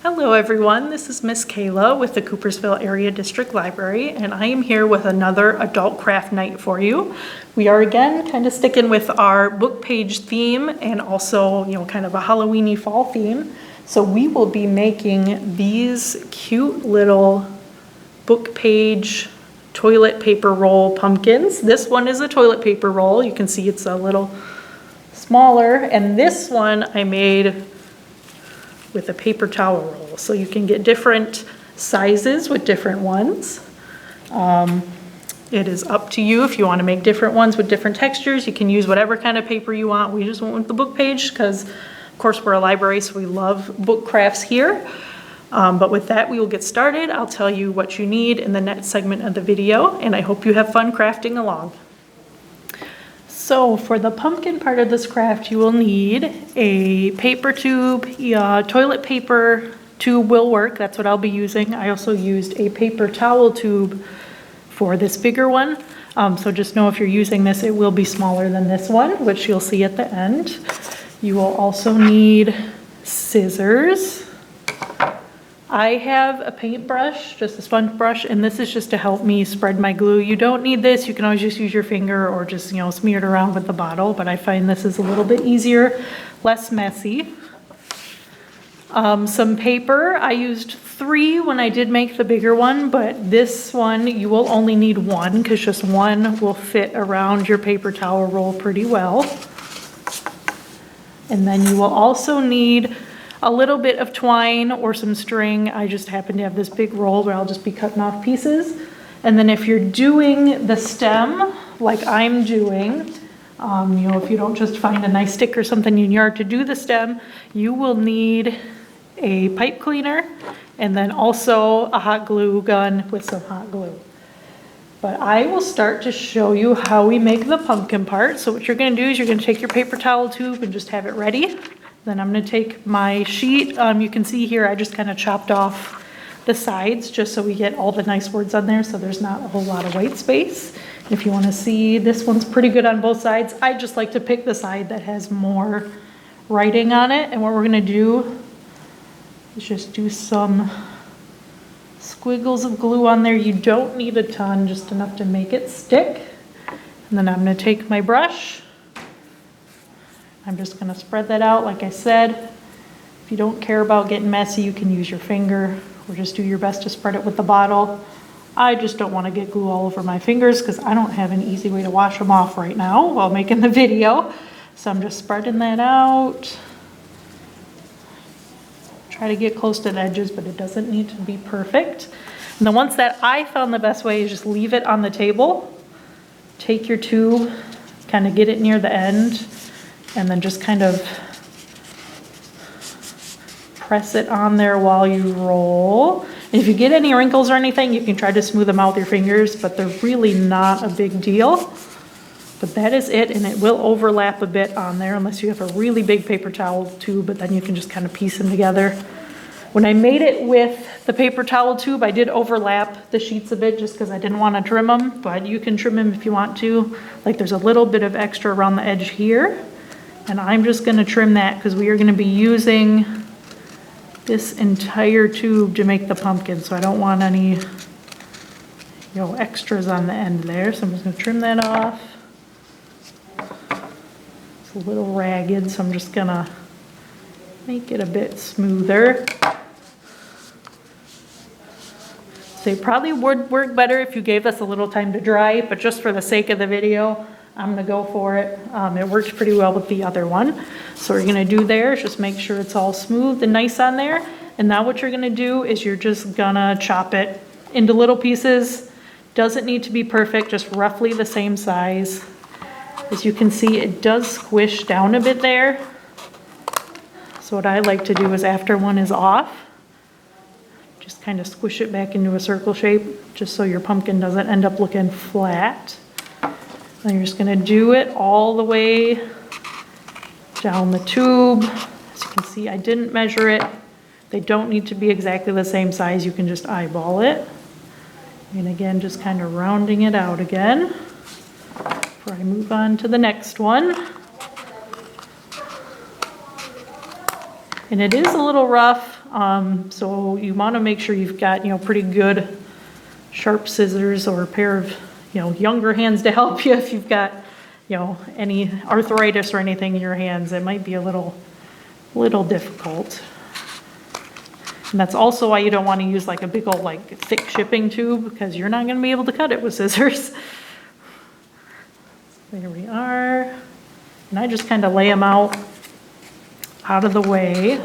Hello everyone, this is Miss Kayla with the Coopersville Area District Library, and I am here with another adult craft night for you. We are again kind of sticking with our book page theme and also, kind of a Halloween-y fall theme. So we will be making these cute little book page toilet paper roll pumpkins. This one is a toilet paper roll. You can see it's a little smaller, and this one I made with a paper towel roll. So you can get different sizes with different ones. It is up to you if you want to make different ones with different textures. You can use whatever kind of paper you want. We just went with the book page because, of course, we're a library, so we love book crafts here. But with that, we will get started. I'll tell you what you need in the next segment of the video, and I hope you have fun crafting along. So for the pumpkin part of this craft, you will need a paper tube. Toilet paper tube will work. That's what I'll be using. I also used a paper towel tube for this bigger one. So just know if you're using this, it will be smaller than this one, which you'll see at the end. You will also need scissors. I have a paintbrush, just a sponge brush, and this is just to help me spread my glue. You don't need this. You can always just use your finger or just, smear it around with the bottle, but I find this is a little bit easier, less messy. Some paper. I used 3 when I did make the bigger one, but this one you will only need 1 because just 1 will fit around your paper towel roll pretty well. And then you will also need a little bit of twine or some string. I just happen to have this big roll where I'll just be cutting off pieces. And then if you're doing the stem, like I'm doing, if you don't just find a nice stick or something in your yard to do the stem, you will need a pipe cleaner and then also a hot glue gun with some hot glue. But I will start to show you how we make the pumpkin part. So what you're gonna do is you're gonna take your paper towel tube and just have it ready. Then I'm going to take my sheet. You can see here I just kind of chopped off the sides just so we get all the nice words on there so there's not a whole lot of white space. And if you want to see, this one's pretty good on both sides. I just like to pick the side that has more writing on it. And what we're going to do is just do some squiggles of glue on there. You don't need a ton, just enough to make it stick. And then I'm going to take my brush. I'm just going to spread that out like I said. If you don't care about getting messy, you can use your finger or just do your best to spread it with the bottle. I just don't want to get glue all over my fingers because I don't have an easy way to wash them off right now while making the video. So I'm just spreading that out. Try to get close to the edges, but it doesn't need to be perfect. And the ones that I found the best way is just leave it on the table. Take your tube, kind of get it near the end, and then just kind of press it on there while you roll. And if you get any wrinkles or anything, you can try to smooth them out with your fingers, but they're really not a big deal. But that is it, and it will overlap a bit on there unless you have a really big paper towel tube, but then you can just kind of piece them together. When I made it with the paper towel tube, I did overlap the sheets a bit just because I didn't want to trim them, but you can trim them if you want to. Like there's a little bit of extra around the edge here. And I'm just going to trim that because we are going to be using this entire tube to make the pumpkin. So I don't want any, extras on the end there. So I'm just going to trim that off. It's a little ragged, so I'm just going to make it a bit smoother. So it probably would work better if you gave this a little time to dry, but just for the sake of the video, I'm going to go for it. It worked pretty well with the other one. So what you're going to do there is just make sure it's all smooth and nice on there. And now what you're going to do is you're just going to chop it into little pieces. Doesn't need to be perfect, just roughly the same size. As you can see, it does squish down a bit there. So what I like to do is after one is off, just kind of squish it back into a circle shape, just so your pumpkin doesn't end up looking flat. And you're just going to do it all the way down the tube. As you can see, I didn't measure it. They don't need to be exactly the same size. You can just eyeball it. And again, just kind of rounding it out again before I move on to the next one. And it is a little rough, so you want to make sure you've got, pretty good sharp scissors or a pair of, younger hands to help you if you've got, any arthritis or anything in your hands. It might be a little difficult. And that's also why you don't want to use like a big old thick shipping tube, because you're not going to be able to cut it with scissors. There we are. And I just kind of lay them out of the way.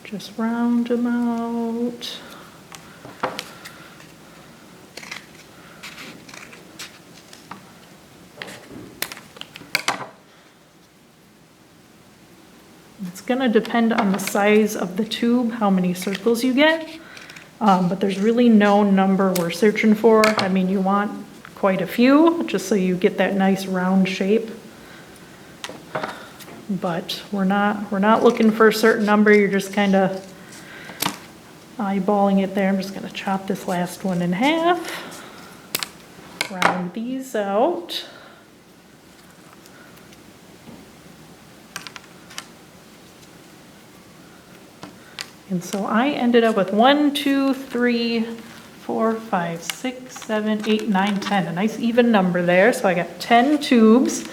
Just round them out. It's going to depend on the size of the tube, how many circles you get, but there's really no number we're searching for. I mean, you want quite a few, just so you get that nice round shape. But we're not looking for a certain number. You're just kind of eyeballing it there. I'm just going to chop this last one in half, round these out. And so I ended up with 1, 2, 3, 4, 5, 6, 7, 8, 9, 10. A nice even number there. So I got 10 tubes.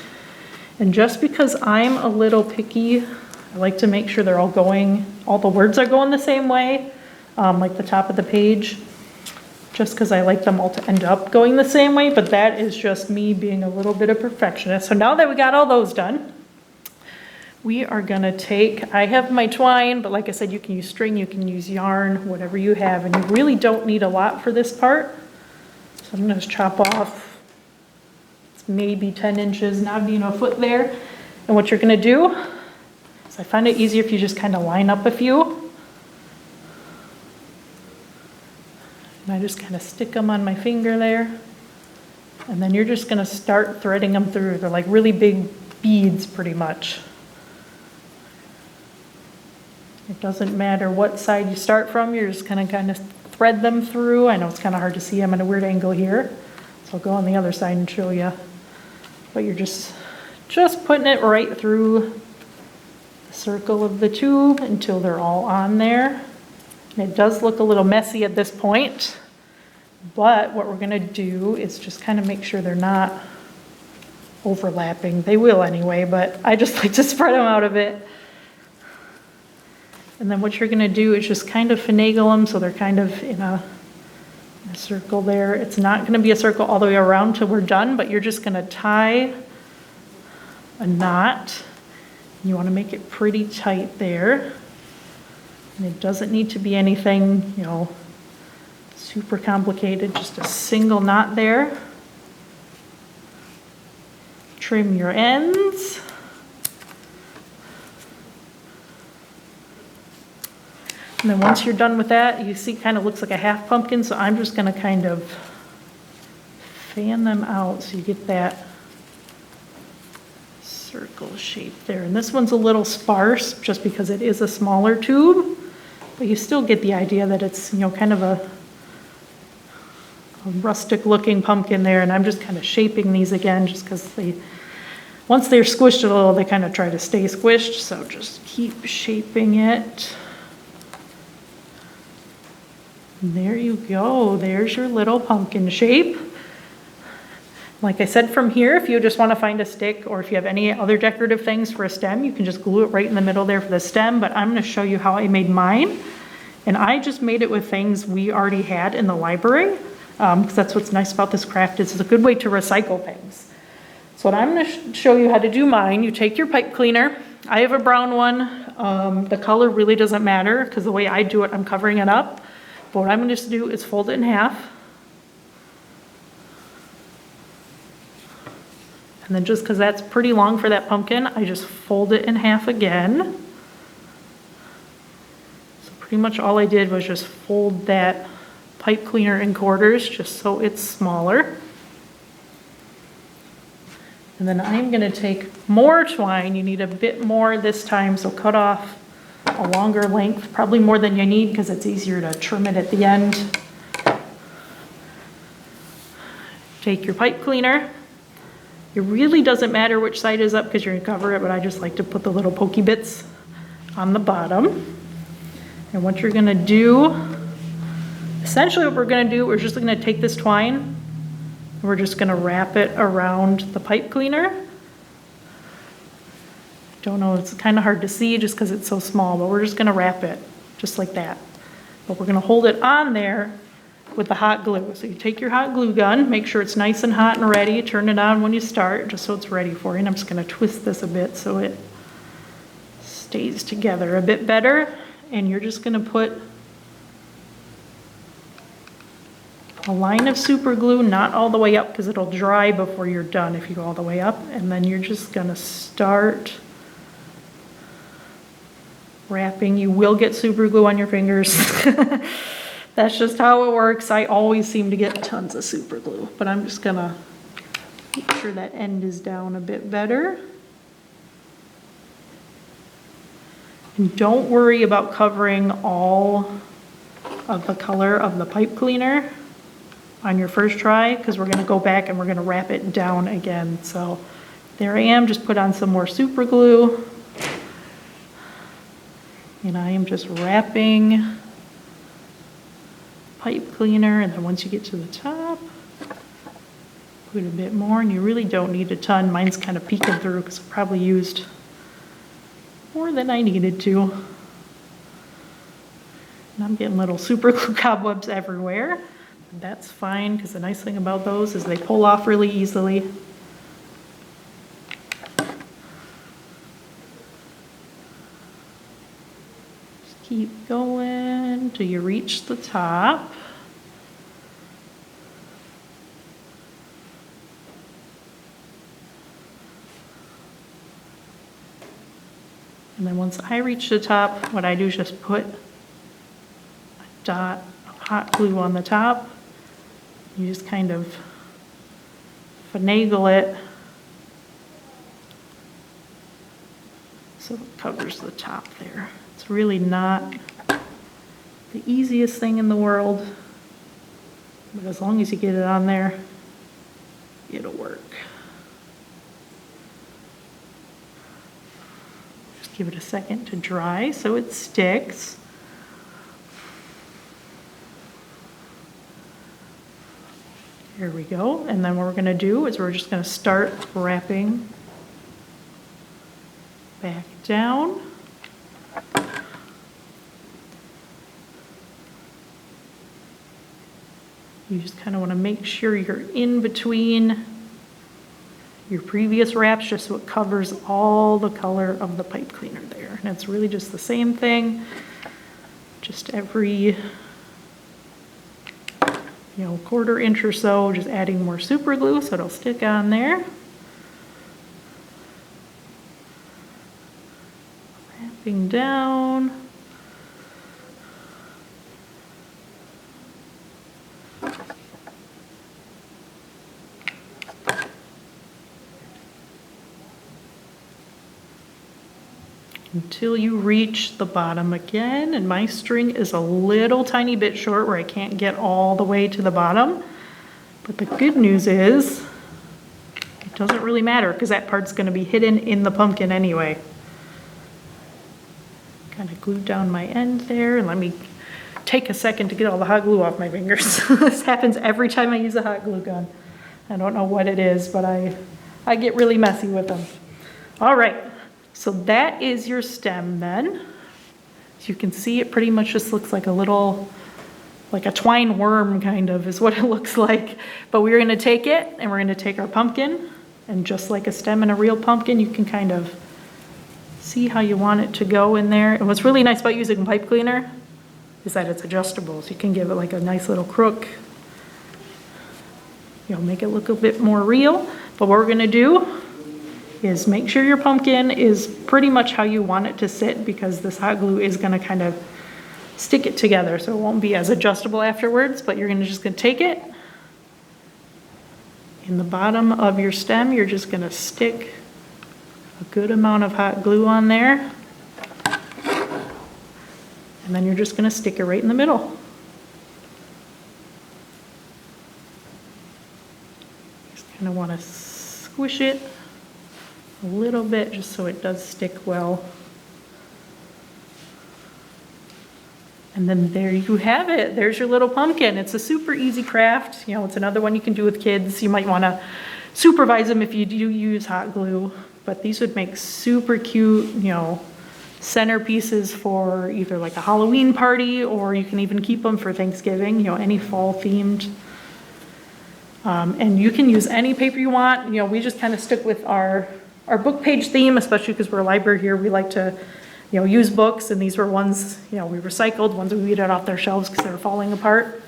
And just because I'm a little picky, I like to make sure they're all the words are going the same way, like the top of the page, just because I like them all to end up going the same way. But that is just me being a little bit of perfectionist. So now that we got all those done, we are gonna I have my twine, but like I said, you can use string, you can use yarn, whatever you have, and you really don't need a lot for this part. So I'm gonna just chop off, it's maybe 10 inches, not even a foot there. And what you're gonna do is, I find it easier if you just kind of line up a few. And I just kind of stick them on my finger there. And then you're just gonna start threading them through. They're like really big beads pretty much. It doesn't matter what side you start from, you're just gonna kind of thread them through. I know it's kind of hard to see, I'm at a weird angle here, so I'll go on the other side and show you. But you're just putting it right through the circle of the tube until they're all on there. And it does look a little messy at this point, but what we're gonna do is just kind of make sure they're not overlapping. They will anyway, but I just like to spread them out a bit. And then what you're gonna do is just kind of finagle them so they're kind of in a circle there. It's not gonna be a circle all the way around till we're done, but you're just gonna tie a knot. You wanna make it pretty tight there. And it doesn't need to be anything, super complicated, just a single knot there. Trim your ends. And then once you're done with that, you see it kind of looks like a half pumpkin, so I'm just gonna kind of fan them out so you get that circle shape there. And this one's a little sparse just because it is a smaller tube, but you still get the idea that it's, kind of a rustic looking pumpkin there. And I'm just kind of shaping these again just because once they're squished a little, they kind of try to stay squished. So just keep shaping it. And there you go, there's your little pumpkin shape. Like I said, from here, if you just want to find a stick or if you have any other decorative things for a stem, you can just glue it right in the middle there for the stem, but I'm going to show you how I made mine. And I just made it with things we already had in the library, because that's what's nice about this craft, is it's a good way to recycle things. So what I'm going to show you how to do mine, you take your pipe cleaner. I have a brown one. The color really doesn't matter because the way I do it, I'm covering it up. But what I'm going to just do is fold it in half. And then just because that's pretty long for that pumpkin, I just fold it in half again. So pretty much all I did was just fold that pipe cleaner in quarters just so it's smaller. And then I'm going to take more twine. You need a bit more this time, so cut off a longer length, probably more than you need because it's easier to trim it at the end. Take your pipe cleaner It really doesn't matter which side is up because you're gonna cover it, but I just like to put the little pokey bits on the bottom. And what you're gonna do, essentially what we're gonna do, we're just gonna take this twine, and we're just gonna wrap it around the pipe cleaner. Don't know, it's kind of hard to see just because it's so small, but we're just gonna wrap it just like that. But we're gonna hold it on there with the hot glue. So you take your hot glue gun, make sure it's nice and hot and ready, turn it on when you start, just so it's ready for you. And I'm just gonna twist this a bit so it stays together a bit better. And you're just gonna put a line of super glue, not all the way up because it'll dry before you're done if you go all the way up. And then you're just gonna start wrapping. You will get super glue on your fingers. That's just how it works. I always seem to get tons of super glue, but I'm just gonna make sure that end is down a bit better. And don't worry about covering all of the color of the pipe cleaner on your first try, because we're gonna go back and we're gonna wrap it down again. So there I am, just put on some more super glue. And I am just wrapping pipe cleaner, and then once you get to the top, put a bit more, and you really don't need a ton. Mine's kind of peeking through because I probably used more than I needed to. And I'm getting little super glue cobwebs everywhere. That's fine, because the nice thing about those is they pull off really easily. Just keep going till you reach the top. And then once I reach the top, what I do is just put a dot of hot glue on the top. You just kind of finagle it so it covers the top there. It's really not the easiest thing in the world, but as long as you get it on there, it'll work. Just give it a second to dry so it sticks. Here we go. And then what we're going to do is we're just going to start wrapping back down. You just kind of want to make sure you're in between your previous wraps just so it covers all the color of the pipe cleaner there. And it's really just the same thing, just every quarter inch or so, just adding more super glue so it'll stick on there. Wrapping down. Until you reach the bottom again, and my string is a little tiny bit short where I can't get all the way to the bottom. But the good news is it doesn't really matter because that part's going to be hidden in the pumpkin anyway. Kind of glued down my end there, and let me take a second to get all the hot glue off my fingers. This happens every time I use a hot glue gun. I don't know what it is, but I get really messy with them. All right. So that is your stem then. As you can see, it pretty much just looks like a little, like a twine worm kind of is what it looks like. But we're gonna take it and we're gonna take our pumpkin, and just like a stem in a real pumpkin, you can kind of see how you want it to go in there. And what's really nice about using pipe cleaner is that it's adjustable. So you can give it like a nice little crook. Make it look a bit more real. But what we're gonna do is make sure your pumpkin is pretty much how you want it to sit, because this hot glue is gonna kind of stick it together, so it won't be as adjustable afterwards. But you're just gonna take it, in the bottom of your stem, you're just gonna stick a good amount of hot glue on there, and then you're just gonna stick it right in the middle. Just kind of wanna squeeze squish it a little bit just so it does stick well. And then there you have it. There's your little pumpkin. It's a super easy craft. You know, it's another one you can do with kids. You might want to supervise them if you do use hot glue, but these would make super cute, you know, centerpieces for either like a Halloween party, or you can even keep them for Thanksgiving, you know, any fall themed. And you can use any paper you want. You know, we just kind of stick with our book page theme, especially because we're a library here. We like to, you know, use books, and these were ones, you know, we recycled, ones we weeded off their shelves because they were falling apart.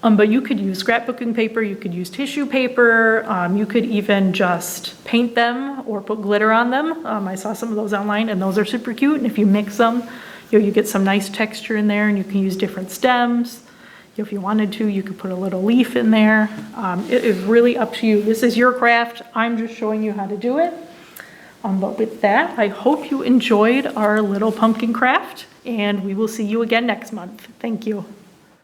But you could use scrapbooking paper, you could use tissue paper, you could even just paint them or put glitter on them. I saw some of those online, and those are super cute. And if you mix them, you know, you get some nice texture in there, and you can use different stems. You know, if you wanted to, you could put a little leaf in there. It is really up to you. This is your craft. I'm just showing you how to do it. But with that, I hope you enjoyed our little pumpkin craft, and we will see you again next month. Thank you.